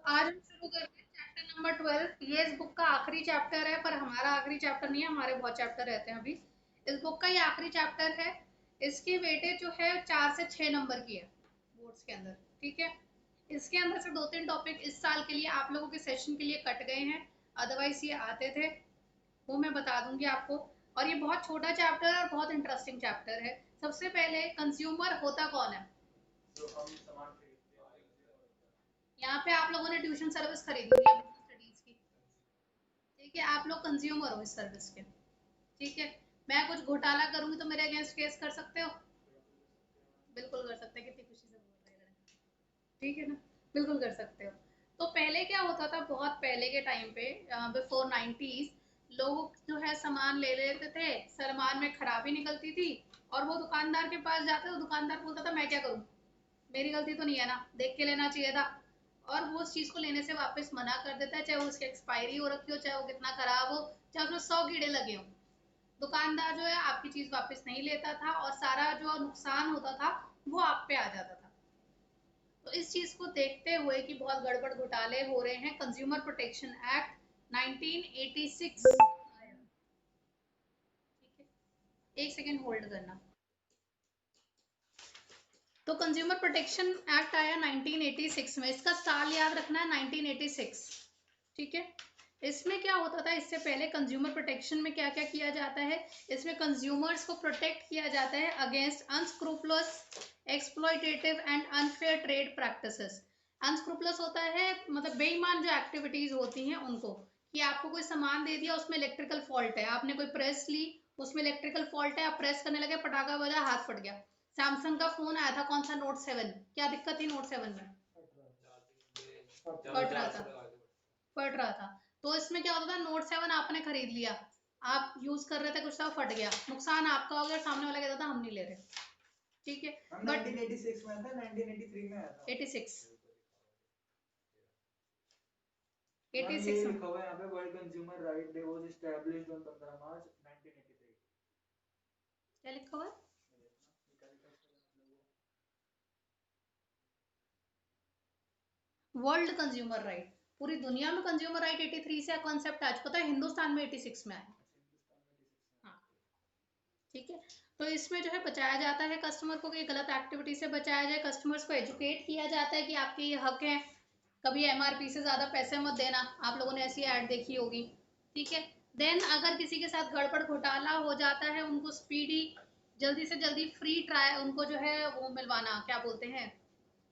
आज हम शुरू करते हैं चैप्टर नंबर 12। ये इस बुक का आखिरी चैप्टर है, पर हमारा आखिरी चैप्टर नहीं है, हमारे बहुत चैप्टर रहते हैं अभी। इस बुक का ये आखिरी चैप्टर है। इसकी वेटेज जो है 4 से 6 नंबर की है बोर्ड्स के अंदर। ठीक है, इसके अंदर से 2-3 टॉपिक इस साल के लिए आप लोगों के सेशन के लिए कट गए हैं, अदरवाइज ये आते थे। वो मैं बता दूंगी आपको। और ये बहुत छोटा चैप्टर है और बहुत इंटरेस्टिंग चैप्टर है। सबसे पहले कंज्यूमर होता कौन है। यहाँ पे आप लोगों ने ट्यूशन सर्विस खरीदी हुई है बिजनेस स्टडीज की। ठीक है, आप लोग कंज्यूमर हो इस सर्विस के। ठीक है, मैं कुछ घोटाला करूंगी तो मेरे अगेंस्ट केस कर सकते हो। बिल्कुल कर सकते हैं, कितनी खुशी से बोल रहे हैं लड़के। ठीक है ना, बिल्कुल कर सकते हो। तो पहले क्या होता था, बहुत पहले के टाइम पे, बिफोर 90s, लोग जो है सामान ले लेते थे, सामान में खराबी निकलती थी और वो दुकानदार के पास जाते, तो दुकानदार बोलता था मैं क्या करूं, मेरी गलती तो नहीं है ना, देख के लेना चाहिए था। और वो उस चीज को लेने से वापस मना कर देता है, चाहे वो उसकी एक्सपायरी हो रखी हो, चाहे वो कितना खराब हो, चाहे उसमें 100 कीड़े लगे हों। दुकानदार जो है आपकी चीज वापस नहीं लेता था और सारा जो नुकसान होता था वो आप पे आ जाता था। तो इस चीज को देखते हुए कि बहुत गड़बड़ घोटाले हो रहे हैं, कंज्यूमर प्रोटेक्शन एक्ट 1986 आया। ठीक है, एक सेकेंड होल्ड करना। तो कंज्यूमर प्रोटेक्शन एक्ट आया 1986 में, इसका साल याद रखना है 1986। ठीक है, इसमें क्या होता था, इससे पहले कंज्यूमर प्रोटेक्शन में क्या क्या किया जाता है, इसमें कंज्यूमर्स को प्रोटेक्ट किया जाता है against unscrupulous, exploitative and unfair trade practices. Unscrupulous होता है मतलब बेईमान जो एक्टिविटीज होती हैं उनको, कि आपको कोई सामान दे दिया, उसमें इलेक्ट्रिकल फॉल्ट है, आपने कोई प्रेस ली, उसमें इलेक्ट्रिकल फॉल्ट है, आप प्रेस करने लगे, पटाखा बजा, हाथ फट गया। सैमसंग का फोन आया था, कौन सा, Note 7। क्या दिक्कत थी Note 7 में, फट रहा था, फट रहा था। तो इसमें क्या होता था, Note 7 आपने खरीद लिया, आप यूज कर रहे थे, कुछ था फट गया, नुकसान आपका हो गया, सामने वाला कहता था हम नहीं ले रहे। ठीक है, बट 1986 में था, 1983 में आया था। 86, मैम ये 86 में लिखा हुआ है यहाँ पे, world consumer right day was established on 15 मार्च 1983। क्या लिखा हुआ है, वर्ल्ड कंज्यूमर राइट। पूरी दुनिया में कंज्यूमर राइट 83 से कॉन्सेप्ट आ चुका था, हिंदुस्तान में 86 में आया। हाँ, ठीक है। तो इसमें जो है बचाया जाता है कस्टमर को, कि गलत एक्टिविटी से बचाया जाए, कस्टमर्स को एजुकेट किया जाता है कि आपके ये हक हैं, कभी एमआरपी से ज्यादा पैसे मत देना, आप लोगों ने ऐसी ऐड देखी होगी। ठीक है, देन अगर किसी के साथ गड़बड़ घोटाला हो जाता है, उनको स्पीडी, जल्दी से जल्दी फ्री ट्रायल, उनको जो है वो मिलवाना, क्या बोलते हैं,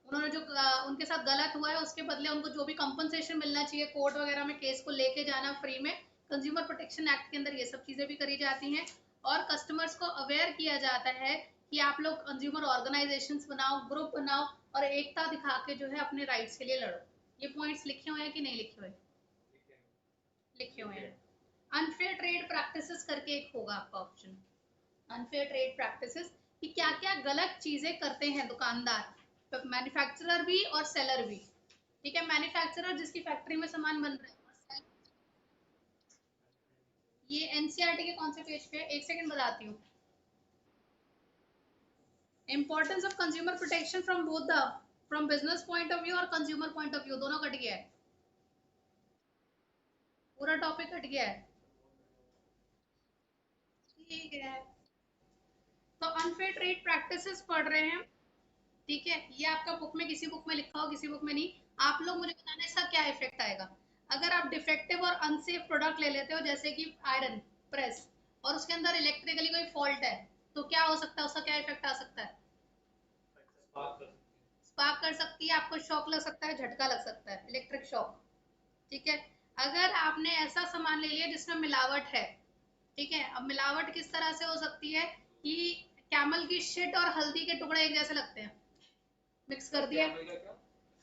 उन्होंने जो उनके साथ गलत हुआ है उसके बदले उनको जो भी कंपनसेशन मिलना चाहिए, कोर्ट वगैरह में केस को लेके जाना फ्री में, कंज्यूमर प्रोटेक्शन एक्ट के अंदर ये सब चीजें भी करी जाती हैं। और कस्टमर्स को अवेयर किया जाता है कि आप लोग कंज्यूमर ऑर्गेनाइजेशंस बनाओ, ग्रुप बनाओ और एकता दिखा के जो है अपने राइट्स के लिए लड़ो। ये पॉइंट्स लिखे हुए हैं कि नहीं लिखे हुए, लिखे हुए हैं। अनफेयर ट्रेड प्रैक्टिसेस करके एक होगा आपका ऑप्शन, अनफेयर ट्रेड प्रैक्टिसेस, कि क्या क्या गलत चीजें करते हैं दुकानदार, तो मैन्युफैक्चरर भी और सेलर भी। ठीक है, मैन्युफैक्चरर जिसकी फैक्ट्री में सामान बन रहा है, और ये एनसीईआरटी के कौन से पेज पे है, एक सेकंड बताती हूँ। Importance of consumer protection from both the, from business point of view और कंज्यूमर पॉइंट ऑफ व्यू, दोनों कट गया है, पूरा टॉपिक कट गया है। ठीक है, तो अनफेयर ट्रेड प्रैक्टिसेस पढ़ रहे हैं। ठीक है, ये आपका बुक में, किसी बुक में लिखा हो, किसी बुक में नहीं। आप लोग मुझे बताना है इसका क्या इफेक्ट आएगा। अगर आप डिफेक्टिव और अनसेफ प्रोडक्ट ले लेते हो, जैसे कि आयरन प्रेस, और उसके अंदर इलेक्ट्रिकली कोई फॉल्ट है, तो क्या हो सकता है, उसका क्या इफेक्ट आ सकता है, स्पार्क कर सकती है, आपको शॉक लग सकता है, झटका लग सकता है, इलेक्ट्रिक शॉक। ठीक है, अगर आपने ऐसा सामान ले लिया जिसमें मिलावट है, ठीक है, अब मिलावट किस तरह से हो सकती है, कि कैमल की शिट और हल्दी के टुकड़े एक जैसे लगते हैं, मिक्स कर दिया,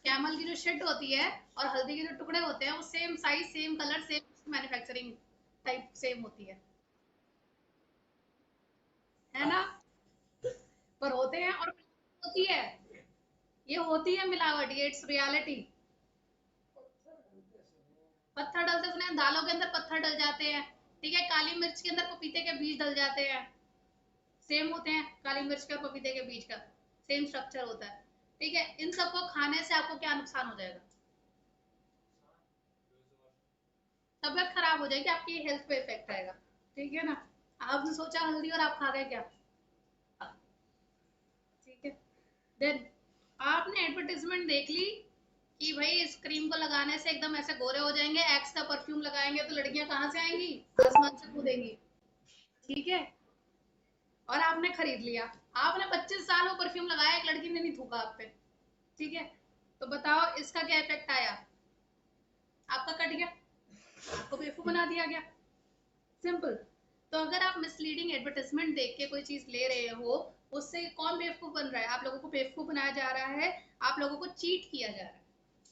कैमल की जो शिट होती है और हल्दी के जो टुकड़े होते हैं वो same size, same colour, same manufacturing type same होती है ना, पर होते हैं, और होती है, ये होती है मिलावट, ये इट्स रियलिटी। पत्थर डलते सुने हैं, दालों के अंदर पत्थर डल जाते हैं। ठीक है, काली मिर्च के अंदर पपीते के बीज डल जाते हैं, सेम होते हैं, काली मिर्च का पपीते के बीज का सेम स्ट्रक्चर होता है। ठीक है, इन सबको खाने से आपको क्या नुकसान हो जाएगा, तबीयत खराब हो जाएगी, आपकी हेल्थ पे इफेक्ट आएगा। ठीक है ना। आपने सोचा हल्दी और आप खा गए क्या? ठीक है। देन आपने एडवर्टाइजमेंट देख ली कि भाई इस क्रीम को लगाने से एकदम ऐसे गोरे हो जाएंगे, एक्स का परफ्यूम लगाएंगे तो लड़कियां कहाँ से आएंगी, आसमान से कूदेंगी। ठीक है। और आपने खरीद लिया, आपने 25 साल वो परफ्यूम लगाया, एक लड़की ने नहीं थूका आप पे। ठीक है। तो बताओ इसका क्या इफेक्ट आया? आपका कट गया, आपको बेवकूफ बना दिया गया। सिंपल। तो अगर आप मिसलीडिंग एडवर्टाइजमेंट देख के कोई चीज ले रहे हो, उससे कौन बेवकूफ बन रहा है? आप लोगों को बेवकूफ बनाया जा रहा है, आप लोगों को चीट किया जा रहा है।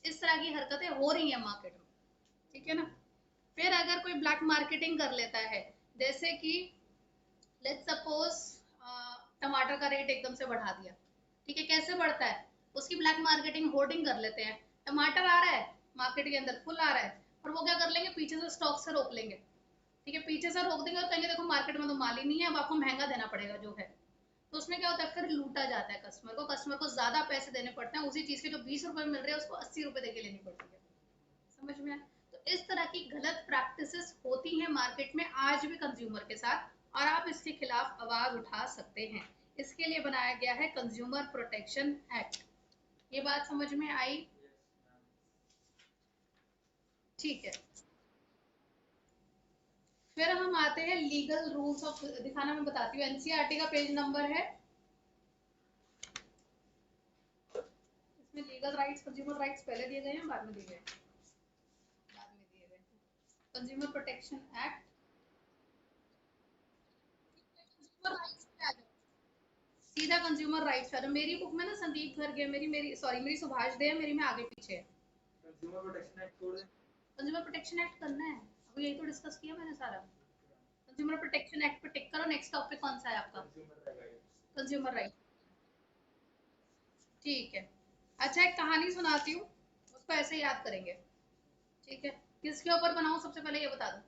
इस तरह की हरकतें हो रही हैं मार्केट में। ठीक है ना। फिर अगर कोई ब्लैक मार्केटिंग कर लेता है, जैसे कि लेट्स सपोज टमाटर का रेट एकदम से बढ़ा दिया। ठीक है, कैसे बढ़ता है? उसकी ब्लैक मार्केटिंग होर्डिंग कर लेते हैं, टमाटर आ रहा है मार्केट के अंदर, फुल आ रहा है, और वो क्या कर लेंगे, पीछे से स्टॉक से रोक लेंगे। ठीक है, पीछे से रोक देंगे और कहेंगे देखो मार्केट में तो माल ही नहीं है, अब आपको महंगा देना पड़ेगा जो है। तो उसमें क्या होता है, फिर लूटा जाता है कस्टमर को, कस्टमर को ज्यादा पैसे देने पड़ते हैं, उसी चीज के जो 20 रुपए मिल रहे हैं उसको 80 रुपए देके लेनी पड़ती है। समझ में आया? तो इस तरह की गलत प्रैक्टिसेस होती हैं मार्केट में आज भी कंज्यूमर के साथ, और आप इसके खिलाफ आवाज उठा सकते हैं। इसके लिए बनाया गया है कंज्यूमर प्रोटेक्शन एक्ट। ये बात समझ में आई? ठीक है। फिर हम आते हैं लीगल रूल्स ऑफ, दिखाना मैं बताती हूँ, एनसीईआरटी का पेज नंबर है, इसमें लीगल राइट्स, कंज्यूमर राइट्स पहले दिए गए हैं, बाद में दिए गए हैं, बाद में दिए गए हैं। Consumer protection act. Consumer rights पे आ जाओ, सीधा कंज्यूमर राइट्स पे। मेरी बुक में ना संदीप गर्ग है, मेरी सॉरी मेरी सुभाष दे है, मेरी में आगे पीछे है। Consumer protection act code consumer protection act करना है, अभी यही तो डिस्कस किया मैंने सारा। कंज्यूमर प्रोटेक्शन एक्ट पे टिक करो। नेक्स्ट टॉपिक कौन सा है आपका? Consumer rights. Consumer right. ठीक है। अच्छा, एक कहानी सुनाती हूँ, उसको ऐसे याद करेंगे। ठीक है। किसके ऊपर बनाऊं सबसे पहले ये बता दो।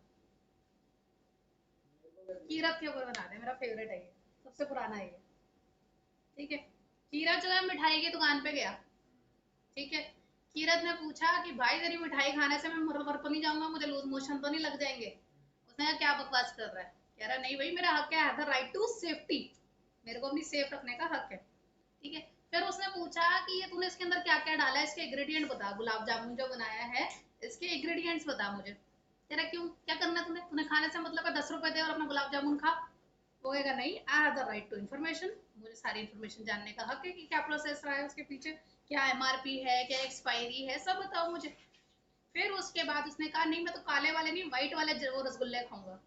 कीरत के ऊपर बना दे, मेरा फेवरेट है ये, सबसे पुराना है ये। ठीक है। कीरत जो है मिठाई की दुकान पे गया। ठीक है। कीरत ने पूछा कि भाई तेरी मिठाई खाने से मैं मर मर तो नहीं जाऊंगा, मुझे लूज मोशन तो नहीं लग जाएंगे? उसने कहा क्या बकवास कर रहा है? कह रहा नहीं भाई, मेरा हक है, द राइट टू सेफ्टी, मेरे को अपनी सेफ रखने का हक है। ठीक है। फिर उसने पूछा कि ये तूने इसके अंदर क्या क्या डाला है, इसके इंग्रेडिएंट बता, गुलाब जामुन जो बनाया है इसके इंग्रेडिएंट्स बता मुझे। तेरा क्यों, क्या करना है तूने, तूने खाने से मतलब है 10 रुपए दे और अपना गुलाब जामुन खा? वो कहेगा नहीं, I have the right to information, मुझे सारी इन्फॉर्मेशन जानने का हक है कि क्या प्रोसेस रहा है उसके पीछे, क्या एमआरपी है, क्या एक्सपायरी है, सब बताओ मुझे। फिर उसके बाद उसने कहा नहीं मैं तो काले वाले नहीं, व्हाइट वाले वो रसगुल्ले खाऊंगा।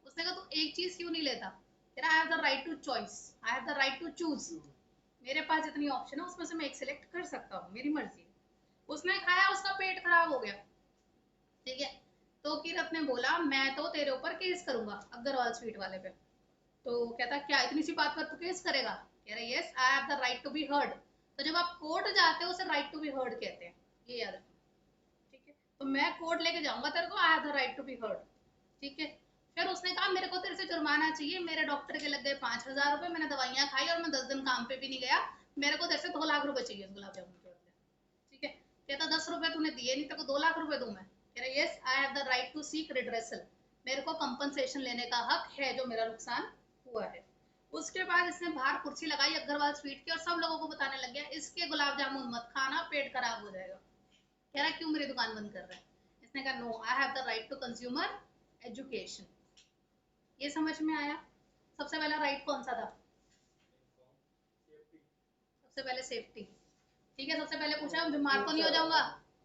उसने कहा तू एक चीज क्यों नहीं लेता? तेरा I have the right to choice, I have the right to choose, मेरे पास जितनी ऑप्शन है उसमें से मैं एक सिलेक्ट कर सकता हूँ, मेरी मर्जी। उसने खाया, उसका पेट खराब हो गया। ठीक है। तो किरत ने बोला मैं तो तेरे ऊपर केस करूंगा अग्रवाल स्वीट वाले पे। तो कहता क्या इतनी सी बात पर तू केस करेगा? कह रहा yes, I have the right to be heard. तो जब आप कोर्ट जाते हो उसे राइट टू बी हर्ड कहते हैं, ये याद रखना। ठीक है। तो मैं कोर्ट लेके जाऊंगा तेरे को, I have the right to be heard. ठीक है। फिर उसने कहा मेरे को तेरे से जुर्माना चाहिए, मेरे डॉक्टर के लग गए 5,000 रुपए, मैंने दवाइयां खाई और मैं 10 दिन काम पे भी नहीं गया, मेरे को तेरे से 2 लाख रुपए चाहिए उस गुलाब जामुन के बदले। ठीक है। कहता 10 रुपए तूने दिए नहीं, तेरे को 2 लाख रुपए दूं मैं? कह रहा yes, I have the right to seek redressal, मेरे को कंपनसेशन लेने का हक है जो मेरा नुकसान हुआ है। उसके बाद इसने बाहर कुर्सी लगाई अग्रवाल स्वीट की और सब लोगों को बताने लग गया इसके गुलाब जामुन मत खाना, पेट खराब हो जाएगा। कह रहा क्यों मेरी दुकान बंद कर रहा है? इसने कहा no, I have the right to consumer education. ये समझ में आया? सबसे पहला राइट कौन सा था? सबसे पहले सेफ्टी। ठीक है, सबसे पहले पूछा बीमार तो नहीं हो जाऊंगा।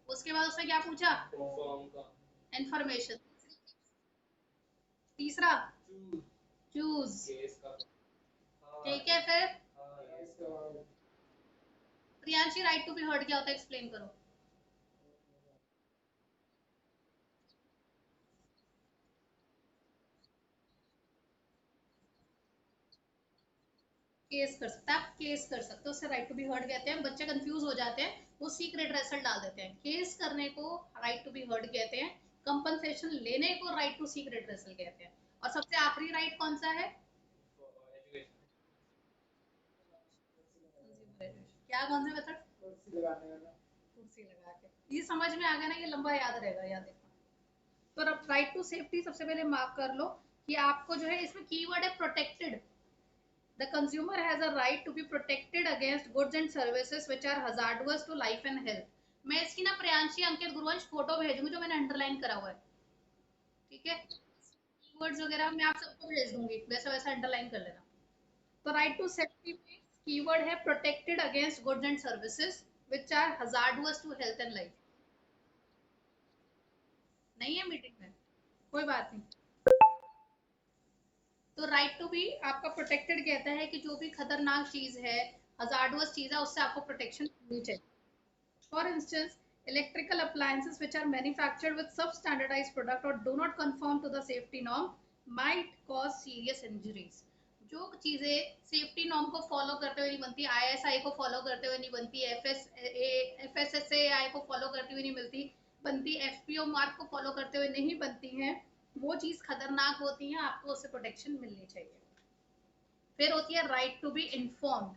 उसके बाद उसने क्या पूछा? इंफॉर्मेशन। तीसरा चूज। ठीक है। फिर Priyanshi, right to be heard क्या होता है, एक्सप्लेन करो। केस कर सकते हैं, आप केस कर सकते हो, उससे राइट टू बी हर्ड कहते हैं। बच्चे कंफ्यूज हो जाते हैं, वो सीक्रेट रेसल डाल देते हैं। केस करने को राइट टू बी हर्ड कहते हैं, कंपनसेशन लेने को राइट टू सीक्रेट रेसल कहते हैं। और सबसे आखिरी राइट कौन सा है? क्या, कौन सा मेथड? कुर्सी लगाने वाला। कुर्सी लगा के। ये समझ में आ गया ना, ये लंबा याद रहेगा, याद देखो। तो राइट टू सेफ्टी सबसे पहले मार्क कर लो कि आपको जो है इसमें कीवर्ड है protected. The consumer has a right to be protected against goods and services which are hazardous to life and health. मैं इसकी ना प्रियांशी अंकित गुरुवंश फोटो भेजूंगी जो मैंने अंडरलाइन करा हुआ है, ठीक है। कीवर्ड्स वगैरह मैं आप सबको भेज दूंगी, वैसा वैसा अंडरलाइन कर लेना। तो राइट टू सेफ्टी में कीवर्ड है protected against goods and services which are hazardous to health and life. नहीं है मीटिंग में, कोई बात नहीं। तो राइट टू बी आपका प्रोटेक्टेड कहता है कि जो भी खतरनाक चीज है, हजार्डस चीज है, उससे आपको प्रोटेक्शन मिलनी चाहिए। For instance, electrical appliances which are manufactured with substandardized product or do not conform to the safety norm might cause serious injuries। जो चीजें सेफ्टी नॉर्म को फॉलो करते हुए नहीं बनती, आईएसआई को फॉलो करते हुए नहीं बनती, एफएसएसएआई को फॉलो करते हुए नहीं मिलती बनती, एफपीओ मार्क को फॉलो करते हुए नहीं बनती हैं, वो चीज खतरनाक होती है, आपको उससे प्रोटेक्शन मिलनी चाहिए। फिर होती है right to be informed.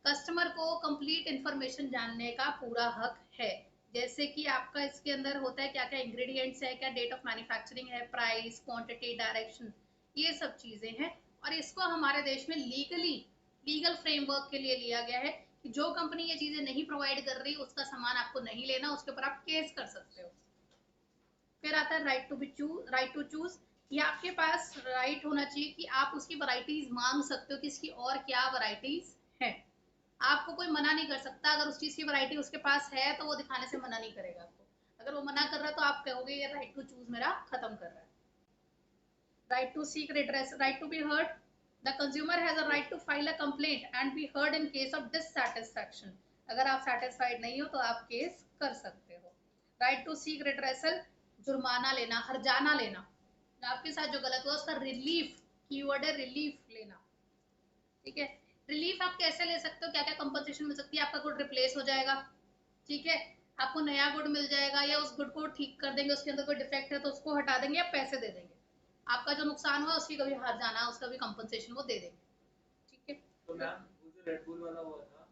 Customer को कंप्लीट इंफॉर्मेशन जानने का पूरा हक है। जैसे कि आपका इसके अंदर होता है क्या क्या इंग्रेडिएंट्स है, क्या डेट ऑफ मैन्युफैक्चरिंग है, प्राइस, क्वांटिटी, डायरेक्शन, ये सब चीजें हैं। और इसको हमारे देश में लीगल फ्रेमवर्क के लिए लिया गया है कि जो कंपनी ये चीजें नहीं प्रोवाइड कर रही उसका सामान आपको नहीं लेना, उसके ऊपर आप केस कर सकते हो। फिर आता है राइट टू चूज। ये आपके पास राइट होना चाहिए कि आप उसकी वैरायटीज मांग सकते हो कि इसकी और क्या वैरायटीज है। आपको कोई मना नहीं कर सकता, अगर उस चीज की वैरायटी उसके पास है तो वो दिखाने से मना नहीं करेगा आपको। अगर वो मना कर रहा है तो आप कहोगे ये राइट टू चूज मेरा खत्म कर रहा है। Right to seek redress, right to be heard. The consumer has a right to file a complaint and be heard in case of dissatisfaction. अगर आप सेटिस्फाइड नहीं हो तो आप केस कर सकते हो। राइट टू सीक रिड्रेसल, जुर्माना लेना, हर्जाना लेना, आपके साथ जो गलत हुआ उसका रिलीफ, कीवर्ड है रिलीफ लेना, ठीक है। रिलीफ आप कैसे ले सकते हो, क्या क्या कंपनसेशन मिल सकती है, आपका गुड रिप्लेस हो जाएगा, ठीक है, आपको नया गुड मिल जाएगा, या उस गुड को ठीक कर देंगे, उसके अंदर कोई डिफेक्ट है तो उसको हटा देंगे या पैसे दे देंगे, आपका जो नुकसान हुआ उसकी कभी हार जाना, उसका भी कंपनसेशन वो दे देंगे, ठीक है। तो मैम वो जो रेड बुल वाला हुआ था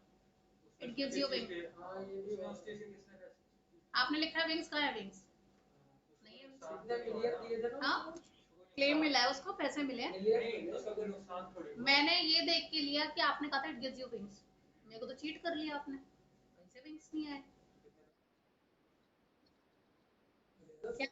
इट गिव्स यू विंग। हाँ ये भी वेंसडे से किसने कर आपने लिखा है विंग्स, कहाँ है विंग्स? नहीं है नुकसान विंग्स। तो नहीं हुआ ना। हाँ, क्लेम मिला है उसको, पैसे मिले हैं। नहीं उसका कोई नुकसान थोड़ी हुआ। मैंने ये देख के लिया कि आपने कहा था इट गिव्स यू विंग्स, मेरे को तो चीट कर लिया आपने, वैसे विंग्स नहीं आए। क्या?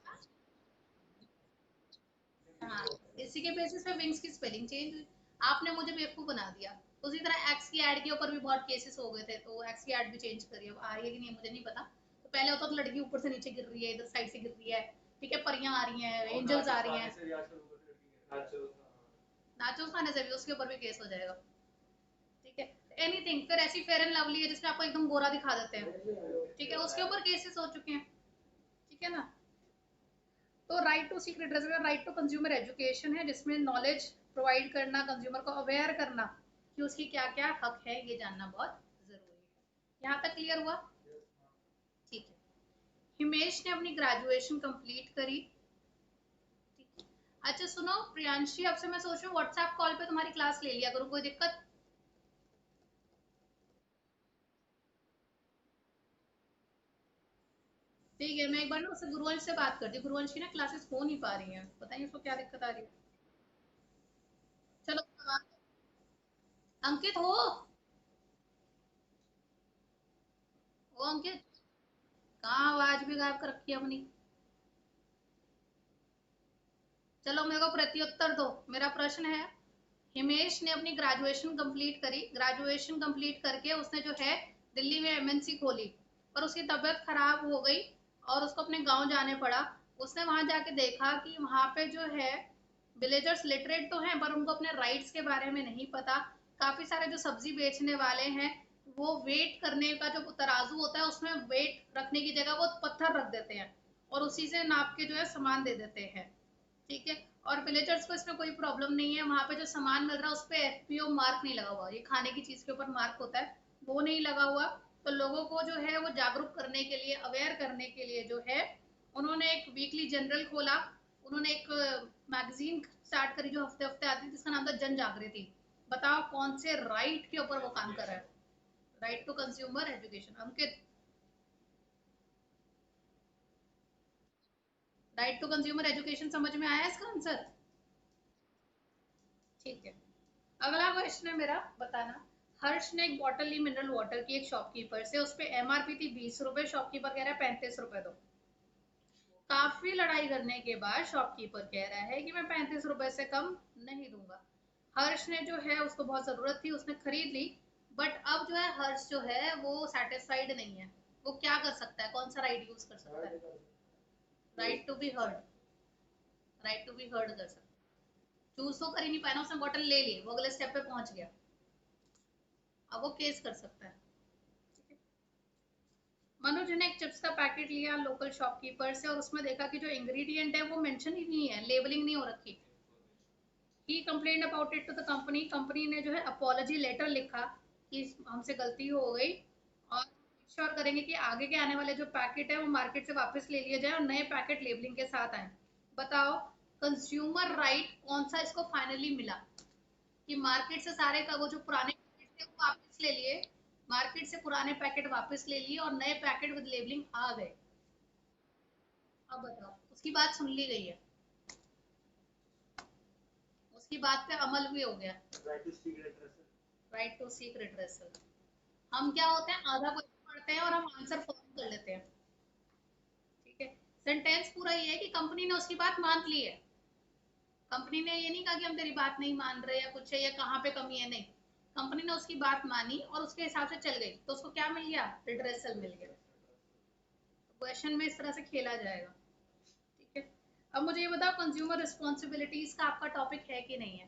हाँ, इसी के बेसिस पे विंग्स की स्पेलिंग चेंज हुई। आपने मुझे बेवकूफ बना दिया। उसी तरह एक्स की ऐड के ऊपर भी बहुत केसेस हो गए थे, तो एक्स की ऐड भी चेंज करी, अब आ रही है कि नहीं मुझे नहीं पता। तो पहले होता तो लड़की ऊपर से नीचे गिर रही है, इधर साइड से गिर रही है, ठीक है, परियां आ रही हैं, एंजल्स आ रही हैं, नाचो खाने से भी उसके ऊपर भी केस हो जाएगा, ठीक है। एनीथिंग, फिर ऐसी फेयर एंड लवली है जिसमें आपको एकदम गोरा दिखा देते हैं, ठीक है, उसके ऊपर केसेस हो चुके हैं, ठीक है ना। तो right to seek redress, right to consumer education है, जिसमें नॉलेज प्रोवाइड करना, कंज्यूमर को अवेयर करना कि उसकी क्या क्या हक है, ये जानना बहुत जरूरी है। यहाँ तक क्लियर हुआ? ठीक है। हिमेश ने अपनी ग्रेजुएशन कंप्लीट करी, ठीक है। अच्छा सुनो प्रियांशी, अब से मैं सोच रही हूँ व्हाट्सएप कॉल पे तुम्हारी क्लास ले लिया करूँ, कोई दिक्कत? ठीक है, मैं एक बार ना उससे गुरुवंश से बात करती हूँ, गुरुवंश की ना क्लासेस हो नहीं पा रही हैं, पता नहीं उसको क्या दिक्कत आ रही है। चलो, अंकित हो? ओ अंकित, कहाँ आवाज भी गायब कर रखी है अपनी। चलो मेरे को प्रत्युत्तर दो, मेरा प्रश्न है, हिमेश ने अपनी ग्रेजुएशन कंप्लीट करी, ग्रेजुएशन कंप्लीट करके उसने जो है दिल्ली में एमएनसी खोली, पर उसकी तबीयत खराब हो गई और उसको अपने गांव जाने पड़ा। उसने वहां जाके देखा कि वहां पे जो है विलेजर्स लिटरेट तो हैं पर उनको अपने राइट्स के बारे में नहीं पता। काफी सारे जो सब्जी बेचने वाले हैं वो वेट करने का जो तराजू होता है उसमें वेट रखने की जगह वो पत्थर रख देते हैं और उसी से नाप के जो है सामान दे देते हैं, ठीक है। और विलेजर्स को इसमें कोई प्रॉब्लम नहीं है, वहां पे जो सामान मिल रहा है उस पर एफपीओ मार्क नहीं लगा हुआ, ये खाने की चीज के ऊपर मार्क होता है वो नहीं लगा हुआ। तो लोगों को जो है वो जागरूक करने के लिए, अवेयर करने के लिए जो है उन्होंने एक वीकली जनरल खोला, उन्होंने एक मैगजीन स्टार्ट करी जो हफ्ते हफ्ते आती थी, जिसका नाम था जन जागृति। बताओ कौन से राइट के ऊपर वो काम कर रहा है, right to consumer education. Ankit, right to consumer education समझ में आया इसका आंसर? ठीक है। अगला क्वेश्चन है मेरा, बताना। हर्ष ने एक बॉटल ली मिनरल वाटर की एक शॉपकीपर से, उस पे एमआरपी थी 20 रुपए, शॉपकीपर कह रहा है 35 रुपए दो। काफी लड़ाई करने के बाद शॉपकीपर कह रहा है कि मैं 35 रुपए से कम नहीं दूंगा। हर्ष ने जो है, उसको बहुत जरूरत थी, उसने खरीद ली। बट अब जो है हर्ष जो है वो सेटिस्फाइड नहीं है। वो क्या कर सकता है, कौन सा राइट यूज कर सकता है? Right to be heard. Right to be heard कर सकता है। चूज तो कर ही नहीं पाया ना, उसने बॉटल ले ली, वो अगले स्टेप पे पहुंच गया। अब वो केस कर सकता है। ठीक है। मनोज ने एक चिप्स का पैकेट लिया लोकल शॉपकीपर से, और उसमें देखा कि जो इंग्रेडिएंट है वो मेंशन ही नहीं है, लेबलिंग नहीं हो रखी। He complaint about it to the company. Company ने जो है अपॉलजी लेटर लिखा कि हमसे गलती हो गई, और श्योर करेंगे कि आगे के आने वाले जो पैकेट है वो मार्केट से वापस ले लिए जाए और नए पैकेट लेबलिंग के साथ आए। बताओ कंज्यूमर राइट कौन सा इसको फाइनली मिला, कि मार्केट से सारे का वो जो पुराने पैकेट थे वो वापस ले लिए, मार्केट से पुराने पैकेट वापस ले लिए और नए पैकेट विद लेबलिंग आ गए। अब बताओ, उसकी बात सुन ली गई है, उसकी बात पे अमल भी हो गया। Right to seek redressal. Right to seek redressal. हम क्या होते हैं, आधा क्वेश्चन पढ़ते हैं और हम आंसर फॉर्म कर लेते हैं। ठीक है। सेंटेंस पूरा ये है कि कंपनी ने उसकी बात मान ली है। कंपनी ने ये नहीं कहा कि हम तेरी बात नहीं मान रहे या कुछ है या कहाँ पे कमी है, नहीं। कंपनी ने उसकी बात मानी और उसके हिसाब से चल गई, तो उसको क्या मिल गया? रिट्रेसल मिल गया। क्वेश्चन में इस तरह से खेला जाएगा। ठीक है। अब मुझे ये बताओ, कंज्यूमर रिस्पॉन्सिबिलिटीज का आपका टॉपिक है कि नहीं है?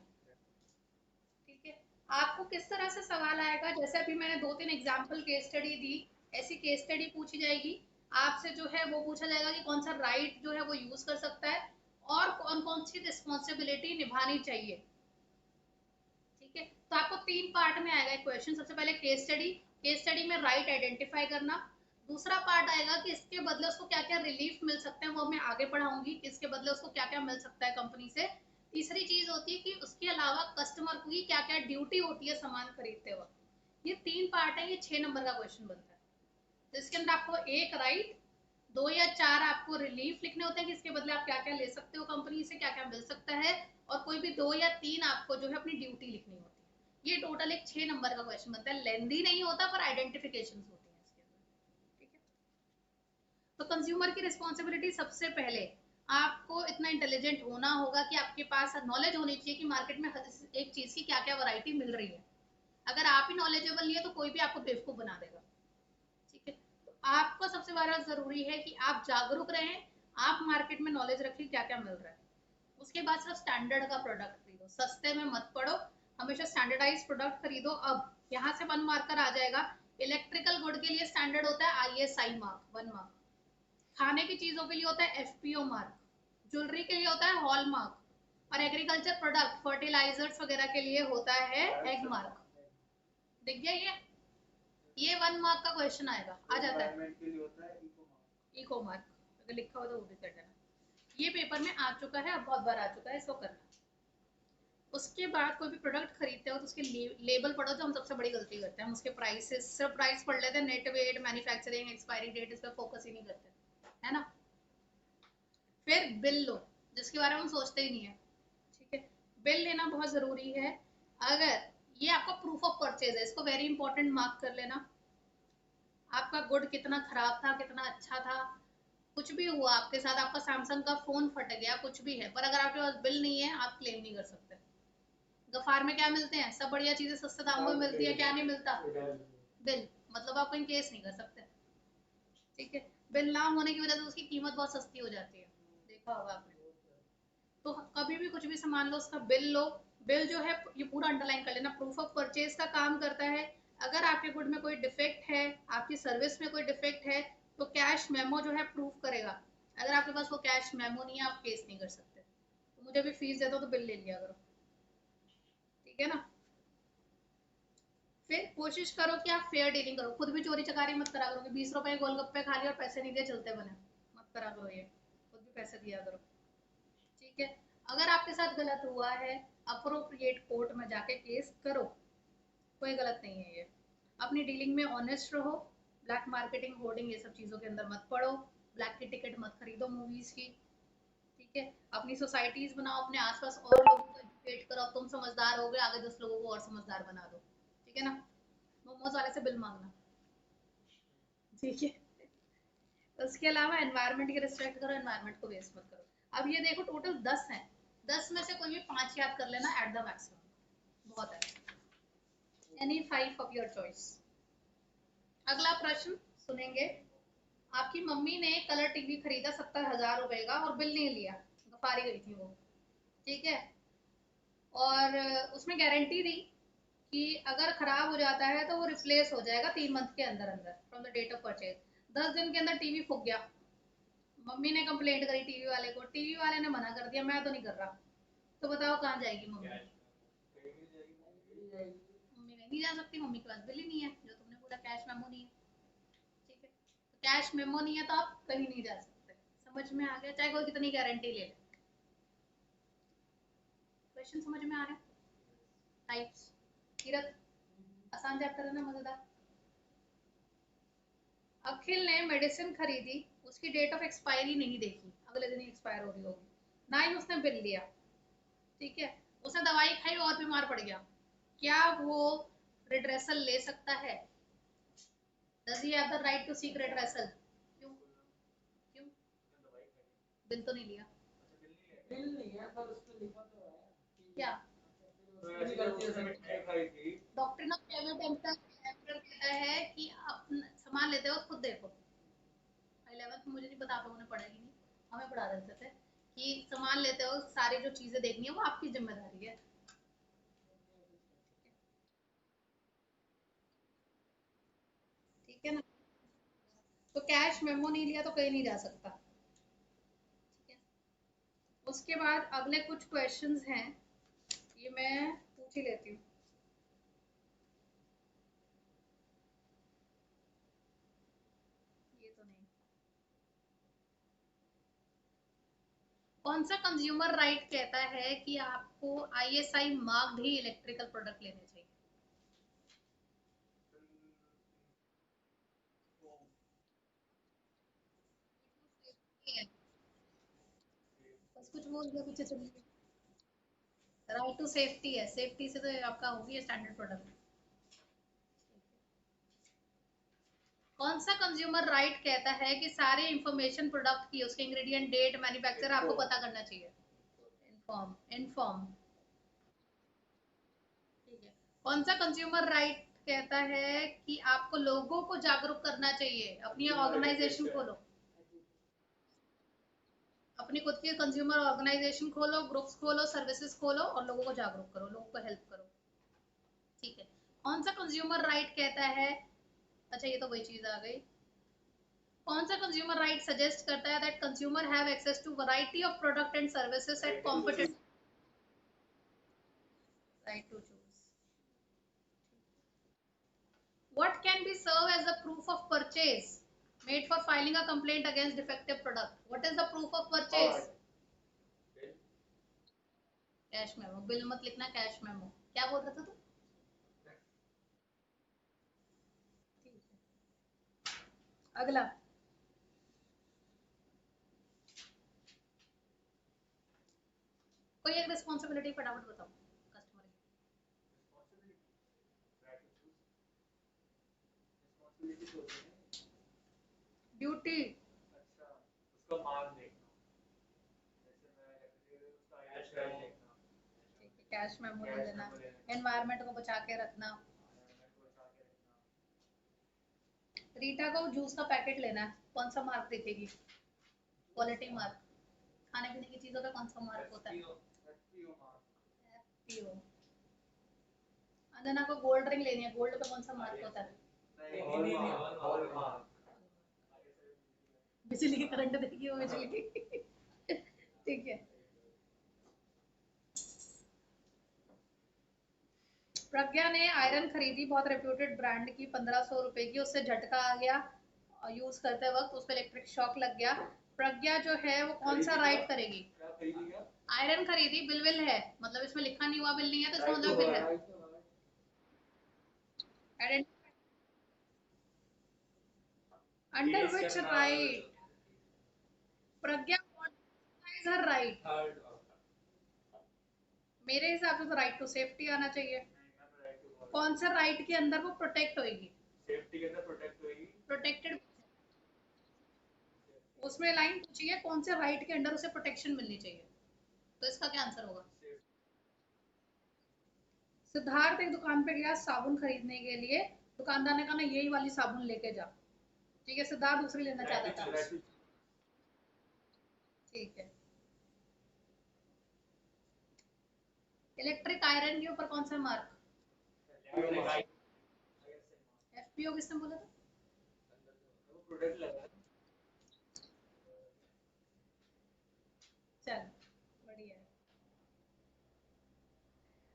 ठीक है। आपको किस तरह से सवाल आएगा, जैसे अभी मैंने 2-3 एग्जाम्पल केस स्टडी दी, ऐसी केस स्टडी पूछी जाएगी। आपसे जो है वो पूछा जाएगा कि कौन सा राइट जो है वो यूज कर सकता है और कौन कौन सी रिस्पॉन्सिबिलिटी निभानी चाहिए। ठीक है। तो आपको 3 पार्ट में आएगा क्वेश्चन। सबसे पहले केस स्टडी, केस स्टडी में राइट आइडेंटिफाई करना। दूसरा पार्ट आएगा कि इसके बदले उसको क्या क्या रिलीफ मिल सकते हैं, वो मैं आगे पढ़ाऊंगी कि इसके बदले उसको क्या क्या मिल सकता है कंपनी से। तीसरी चीज होती है कि उसके अलावा कस्टमर को क्या क्या ड्यूटी होती है सामान खरीदते वक्त। ये 3 पार्ट है, ये 6 नंबर का क्वेश्चन बनता है। तो इसके अंदर आपको एक राइट, 2 या 4 आपको रिलीफ लिखने होते हैं कि इसके बदले आप क्या क्या ले सकते हो कंपनी से, क्या क्या मिल सकता है, और कोई भी 2 या 3 आपको जो है अपनी ड्यूटी लिखनी होती है। ये टोटल एक 6 नंबर का क्वेश्चन बनता है। लेंदी नहीं होता पर आइडेंटिफिकेशन होती है इसके अंदर। ठीक है। तो कंज्यूमर की रिस्पॉन्सिबिलिटी, सबसे पहले आपको इतना इंटेलिजेंट होना होगा कि आपके पास नॉलेज होनी चाहिए कि मार्केट में हर एक चीज की क्या क्या वैरायटी मिल रही है। अगर आप ही नॉलेजेबल नहीं है तो कोई भी आपको बेवकूफ बना देगा। ठीक है। तो आपको सबसे बड़ा जरूरी है कि आप जागरूक रहें, आप मार्केट में नॉलेज रखिए क्या क्या मिल रहा है। उसके बाद सिर्फ स्टैंडर्ड का प्रोडक्ट खरीदो, सस्ते में मत पड़ो, हमेशा स्टैंडर्डाइज प्रोडक्ट खरीदो। अब यहाँ से 1 मार्कर आ जाएगा। इलेक्ट्रिकल गुड के लिए स्टैंडर्ड होता है ISI मार्क, 1 मार्क। खाने की चीजों के लिए होता है FPO मार्क। ज्वेलरी के लिए होता है हॉल मार्क। और एग्रीकल्चर प्रोडक्ट फर्टिलाइजर्स वगैरह के लिए होता है एग मार्क। दिख गया ये 1 मार्क का क्वेश्चन आएगा, आ जाता है। एनवायरनमेंट के लिए होता है इको मार्क। इको मार्क, अगर लिखा हो तो वो भी कर देना। ये पेपर में आ चुका है, अब बहुत बार आ चुका है, इसको करना। उसके बाद कोई भी प्रोडक्ट खरीदते हो तो उसके लेबल पढ़ो, जो हम सबसे बड़ी गलती करते हैं। हम उसके प्राइसेस, सिर्फ प्राइस पढ़ लेते हैं, net weight, manufacturing, expiry date, इस पर फोकस ही नहीं करते, है ना। फिर बिल लो, जिसके बारे में हम सोचते ही नहीं है। ठीक है। बिल लेना बहुत जरूरी है। अगर ये आपका प्रूफ ऑफ परचेज है, इसको वेरी इंपॉर्टेंट मार्क कर लेना। आपका गुड कितना खराब था, कितना अच्छा था, कुछ भी हुआ आपके साथ, आपका सैमसंग का फोन फट गया, कुछ भी है, पर अगर आपके पास बिल नहीं है आप क्लेम नहीं कर सकते। गफार में क्या मिलते हैं, सब बढ़िया चीजें सस्ते दामों में मिलती है, क्या नहीं मिलता? बिल। मतलब आप कोई केस नहीं कर सकते। ठीक है। बिल ना होने की वजह से उसकी कीमत बहुत सस्ती हो जाती है, देखा होगा आपने। तो कभी भी कुछ भी सामान लो, उसका बिल लो। बिल जो है ये पूरा अंडरलाइन कर लेना, प्रूफ ऑफ परचेज का काम करता है। अगर आपके गुड में कोई डिफेक्ट है, आपकी सर्विस में कोई डिफेक्ट है, तो कैश मेमो जो है प्रूफ करेगा। अगर आपके पास वो कैश मेमो नहीं है, आप केस नहीं कर सकते। तो मुझे भी फीस दे दो तो बिल ले लिया करो। ठीक है ना। फिर कोशिश करो कि आप फेयर डीलिंग करो, खुद भी चोरी चकारी मत करा करो कि 20 रुपए गोलगप्पे खा लिए और पैसे नहीं दिए, चलते बने। मत करा करो ये, खुद भी पैसे दिया करो। ठीक है। अगर आपके साथ गलत हुआ है, अप्रोप्रिएट कोर्ट में जाके केस करो, कोई गलत नहीं है ये। अपनी डीलिंग में ऑनेस्ट रहो। ब्लैक मार्केटिंग, होर्डिंग, ये सब चीज़ों के अंदर मत पड़ो। ब्लैक की टिकट मत खरीदो मूवीज़ की। ठीक है, अपनी सोसाइटीज बनाओ, अपने आसपास और लोगों को एजुकेट करो, तुम समझदार हो गए, आगे 10 लोगों को और समझदार बना दो, ठीक है ना। मोमोज वाले से बिल मांगना, ठीक है। उसके अलावा एनवायरनमेंट की रिस्पेक्ट करो, एनवायरनमेंट को वेस्ट मत करो। अब ये देखो टोटल 10 हैं, 10 में से कोई भी 5 याद कर लेना एट द मैक्सिमम, बहुत है। Any 5 of your choice. अगला प्रश्न सुनेंगे। आपकी मम्मी ने कलर टीवी खरीदा 70,000 रुपए का और बिल नहीं लिया, गफारी गई थी वो, ठीक है, और उसमें गारंटी दी कि अगर खराब हो जाता है तो वो रिप्लेस हो जाएगा 3 मंथ के अंदर अंदर from the date of purchase. 10 दिन के अंदर टीवी फूक गया, मम्मी ने कंप्लेंट करी टीवी वाले को, टीवी वाले ने मना कर दिया, मैं तो नहीं कर रहा, तो बताओ कहाँ जाएगी मम्मी? मम्मी कहीं नहीं जा सकती, मम्मी के पास बिल ही नहीं है, जो तुमने बोला कैश मेमो नहीं है, ठीक है, तो कैश मेमो नहीं है तो आप कहीं नहीं जा सकते। समझ में आ गया, चाहे कोई कितनी गारंटी ले ले। क्वेश्चन समझ में आ रहा है? टाइप्स। किरत, आसान चैप्टर है ना, मजेदार। अखिल ने मेडिसिन खरीदी, उसकी डेट ऑफ एक्सपायरी नहीं देखी, अगले दिन ही एक्सपायर हो रही होगी, ना ही उसने बिल दिया, ठीक है, उसने दवाई खाई और बीमार पड़ गया, क्या वो रिड्रेसल ले सकता है? Does he have the right to seek redressal? क्यों? क्यों? बिल तो नहीं लिया। बिल नहीं है पर उस पे लिखा तो है क्या? तो ऐसी गलती से मिठाई खाई थी। डॉक्टर ऑफ पेमेंट कहता है कि आप सामान लेते हो खुद देखो। 11th मुझे नहीं पता, आप लोगों ने पढ़ा कि नहीं, हमें पढ़ा देते थे कि सामान लेते हो सारी जो चीजें देखनी है वो आपकी जिम्मेदारी है, ठीक है ना। तो कैश मेमो नहीं लिया तो कहीं नहीं जा सकता, ठीक है। उसके बाद अगले कुछ क्वेश्चंस हैं, ये मैं पूछ ही लेती हूँ। ये तो नहीं। कौन सा कंज्यूमर राइट कहता है कि आपको आईएसआई मार्क्ड ही इलेक्ट्रिकल प्रोडक्ट लेने चाहिए? बस कुछ बोल दिया पीछे चलिए। राइट टू सेफ्टी है, सेफ्टी से तो आपका होगी स्टैंडर्ड प्रोडक्ट। कौन सा कंज्यूमर राइट कहता है कि सारे इंफॉर्मेशन प्रोडक्ट की, उसके इंग्रेडिएंट, डेट, मैन्युफैक्चर आपको पता करना चाहिए? इन्फॉर्म, इन्फॉर्म, ठीक है। कौन सा कंज्यूमर राइट कहता है कि आपको लोगों को जागरूक करना चाहिए, अपनी ऑर्गेनाइजेशन खोलो, अपनी खुद की कंज्यूमर ऑर्गेनाइजेशन खोलो, ग्रुप्स खोलो, सर्विसेज खोलो और लोगों को जागरूक करो, लोगों को हेल्प करो, ठीक है। कौन सा कंज्यूमर राइट कहता है, अच्छा ये तो वही चीज आ गई। कौन सा कंज्यूमर राइट सजेस्ट करता है that consumer have access to variety of product and services at competitive, right to choose. What can be served as a proof of purchase made for filing a complaint against defective product? What is the proof of purchase? Cash memo, bill मत लिखना, cash memo. क्या बोल रहा था तू? अगला, कोई एक रिस्पॉन्सिबिलिटी फटाफट बताओ कस्टमर की। ड्यूटी, अच्छा उसका मार्क देखना, जैसे मैं उसका कैश बैक देखना, ठीक है, कैश मेमो ले कैश लेना, मेमो लेना, एनवायरनमेंट को बचा के रखना। एनवायरनमेंट को बचा के रखना। रीटा को जूस का पैकेट लेना है, कौन सा मार्क दिखेगी? Quality mark. खाने पीने की चीजों का कौन सा मार्क होता है? FPO mark. एफपीओ। अंजना को गोल्ड रिंग लेनी है, गोल्ड पे कौन सा मार्क होता है? नहीं हॉलमार्क। बिजली की करंट देगी वो, बिजली की ठीक है। प्रज्ञा ने आयरन खरीदी बहुत रेप्यूटेड ब्रांड की, 1500 रुपए की, उससे झटका आ गया यूज करते वक्त, उस पर इलेक्ट्रिक शॉक लग गया। प्रज्ञा जो है वो कौन सा राइट करेगी? क्या खरीदी क्या? आयरन खरीदी, बिल विल है, मतलब इसमें लिखा नहीं हुआ बिल नहीं है तो इसका मतलब बिल है। Under which right Pragya is her right. Third मेरे हिसाब से तो राइट टू सेफ्टी आना चाहिए। राइट टू कौन सा राइट के अंदर वो प्रोटेक्ट होगी? सेफ्टी के अंदर प्रोटेक्ट होगी। प्रोटेक्टेड, उसमें लाइन पूछी है कौन से राइट के अंडर उसे प्रोटेक्शन मिलनी चाहिए, तो इसका क्या आंसर होगा? सिद्धार्थ एक दुकान पे गया साबुन खरीदने के लिए, दुकानदार ने कहा ना यही वाली साबुन लेके जा। ठीक है, सिद्धार्थ दूसरी लेना चाहता था। ठीक है, इलेक्ट्रिक आयरन के ऊपर कौन सा मार्क? एफपीओ किसने बोला था? चल बढ़िया है।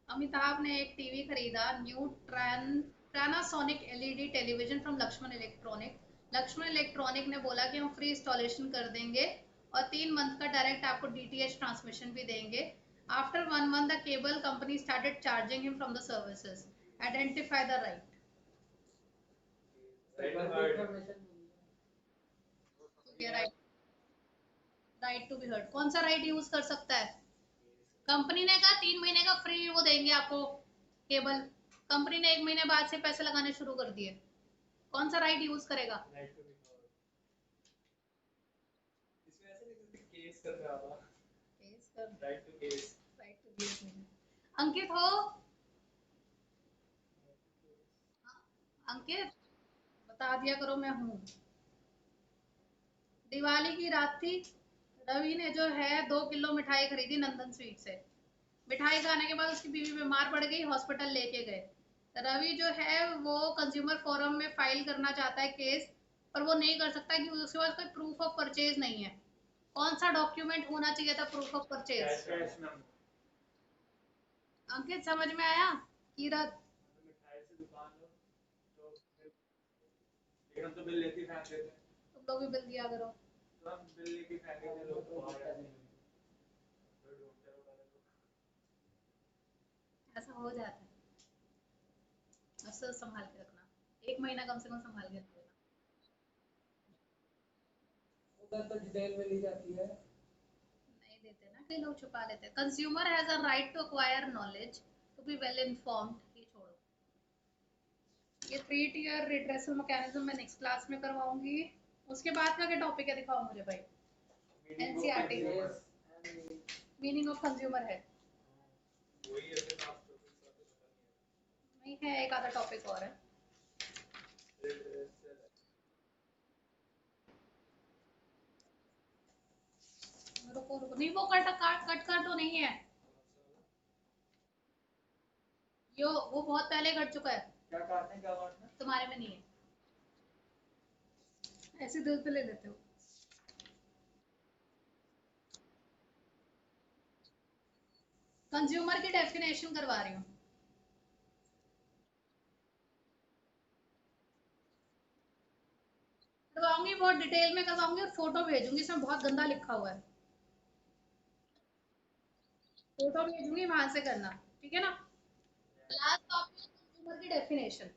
अमिताभ ने एक टीवी खरीदा, new Transonic LED television from Lakshman electronic. Lakshman electronic ने बोला कि हम फ्री इंस्टॉलेशन कर देंगे और 3 मंथ का डायरेक्ट आपको डीटीएच ट्रांसमिशन भी देंगे। After 1 month the cable company started charging him from the services. Identify the right. Right to be heard, कौन सा राइट यूज कर सकता है? कंपनी ने कहा 3 महीने का फ्री वो देंगे आपको केबल, कंपनी ने 1 महीने बाद से पैसे लगाने शुरू कर दिए, कौन सा राइट यूज करेगा? केस कर रहा था। केस कर, right to case. Right to case नहीं। अंकित हो? अंकित बता दिया करो मैं हूँ। दिवाली की रात थी, रवि ने जो है 2 किलो मिठाई खरीदी नंदन स्वीट से। मिठाई खाने के बाद उसकी बीवी बीमार पड़ गई, हॉस्पिटल लेके गए। रवि जो है वो कंज्यूमर फोरम में फाइल करना चाहता है केस, पर वो नहीं कर सकता क्योंकि उसके पास कोई प्रूफ ऑफ परचेज नहीं है। कौन सा डॉक्यूमेंट होना चाहिए था प्रूफ ऑफ परचेज? अंकित समझ में आया? कीरत मिठाई से दुकान हो तो लेकिन हम तो बिल लेके फेंक देते हैं। तुम लोग भी बिल दिया करो। तो हम बिल लेके फेंक देते हैं, लोग तो बाहर आते हैं। ऐसा हो जाता है, असल संभाल के रखना, 1 महीना कम से कम संभाल के रखना। उधर तो डिटेल में ली जाती है। नहीं देते ना, कई लोग छुपा लेते हैं। Consumer has a right to acquire knowledge to be well informed. ये छोड़ो, ये 3 tier रिड्रेसल मैकेनिज्म मैं नेक्स्ट क्लास में करवाऊंगी। उसके बाद का क्या टॉपिक है, दिखाओ मुझे भाई। एनसीईआरटी मीनिंग ऑफ कंज्यूमर है, वही है फिर आप तो नहीं है, एक आधा टॉपिक और है। रुको रुको, नहीं वो कट कट कर तो नहीं है, यो वो बहुत पहले कट चुका है, क्या काटना है, क्या काटना है? तुम्हारे में नहीं है, ऐसे दिल पे ले लेते हो। कंज्यूमर की डेफिनेशन करवा रही हूँ। करवाऊंगी, बहुत डिटेल में करवाऊंगी और फोटो भेजूंगी, इसमें बहुत गंदा लिखा हुआ है, फोटो भेजूंगी वहां से करना, ठीक है ना। लास्ट टॉपिक कंज्यूमर की डेफिनेशन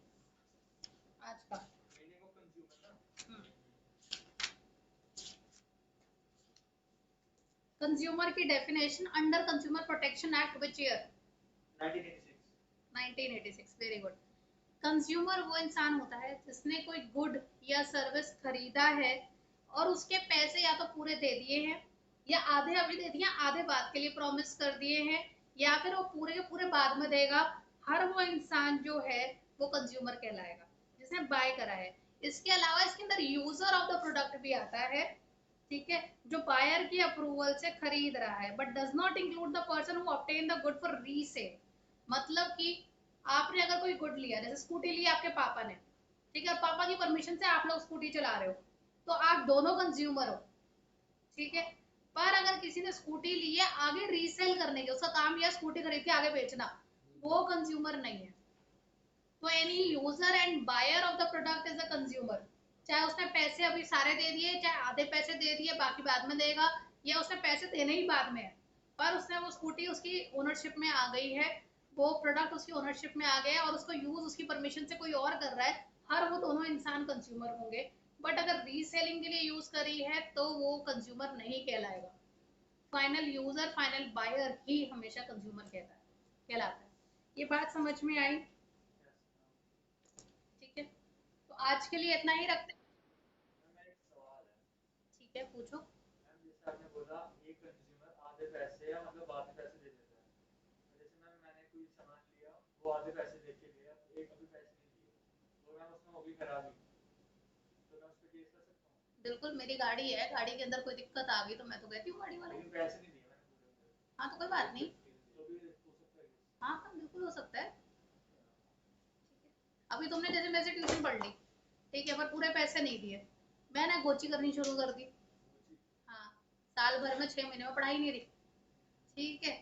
आज का। मीनिंग ऑफ कंज्यूमर ना। कंज्यूमर की definition under consumer protection act which year? 1986। 1986, very good. Consumer वो इंसान होता है जिसने कोई गुड या सर्विस खरीदा है और उसके पैसे या तो पूरे दे दिए हैं या आधे अभी दे दिए, आधे बाद के लिए प्रॉमिस कर दिए हैं, या फिर वो पूरे के पूरे बाद में देगा। हर वो इंसान जो है वो कंज्यूमर कहलाएगा जिसने बाय करा है। इसके अलावा इसके अंदर यूजर ऑफ द प्रोडक्ट भी आता है, ठीक है, जो बायर की अप्रूवल से खरीद रहा है, but does not include the person who obtain the good for resale. मतलब कि आपने अगर कोई गुड लिया, जैसे स्कूटी ली आपके पापा ने, ठीक है, और पापा की परमिशन से आप लोग स्कूटी चला रहे हो, तो आप दोनों कंज्यूमर हो, ठीक है। पर अगर किसी ने स्कूटी ली है आगे रीसेल करने के, उसका काम यह स्कूटी खरीद के आगे बेचना, वो कंज्यूमर नहीं है। तो any user and buyer of the product is a consumer, चाहे उसने पैसे अभी सारे दे दिए, चाहे आधे पैसे दे दिए बाकी बाद में देगा, या उसने पैसे देने ही बाद में है, पर उसने वो स्कूटी उसकी ओनरशिप में आ गई है, वो प्रोडक्ट उसकी ओनरशिप में आ गया है और उसको यूज उसकी परमिशन से कोई और कर रहा है, हर वो दोनों इंसान कंज्यूमर होंगे। बट अगर रीसेलिंग के लिए यूज करी है तो वो कंज्यूमर नहीं कहलाएगा। फाइनल यूजर फाइनल बायर ही हमेशा कंज्यूमर कहलाता है। ये बात समझ में आई? ठीक है, तो आज के लिए इतना ही रखते हैं। मैम एक सवाल है। ठीक है, पूछो। मैम जैसे आपने बोला एक कंज्यूमर आधे पैसे या मतलब आधे पैसे दे देता है, तो जैसे मैंने कोई सामान लिया, वो आधे पैसे दे के लिया, एक अभी पैसे नहीं दिए, तो मैम उसमें वो भी खराब ही, तो मैं उस पर केस कर सकता हूँ? बिल्कुल, मेरी गाड़ी है, गाड़ी के अंदर कोई दिक्कत आ गई तो मैं तो कहती हूँ गाड़ी वाले। लेकिन पैसे नहीं दिए मैंने पूरे पूरे, हाँ तो कोई बात नहीं। तो भी हो सकता है केस? हाँ हाँ, बिल्कुल हो सकता है। अभी तुमने जैसे मेरे से ट्यूशन पढ़ ली, ठीक है, पर पूरे पैसे नहीं दिए, मैंने गोची करनी शुरू कर दी। हाँ, साल भर में 6 महीने में पढ़ाई नहीं रही, ठीक है,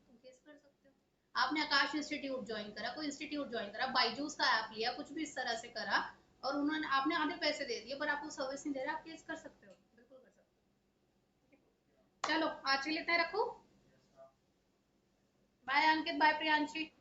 तुम केस कर सकते हो। आपने आकाश इंस्टीट्यूट ज्वाइन करा, कोई इंस्टीट्यूट ज्वाइन करा, बाईजूस का ऐप लिया, कुछ भी इस तरह से करा, और उन्होंने आपने आधे पैसे दे दिए पर आपको सर्विस नहीं दे रहा, आप केस कर सकते हो, बिल्कुल कर सकते हो। चलो आज के लिए इतना ही रखो। बाय अंकित, बाय प्रियांशी।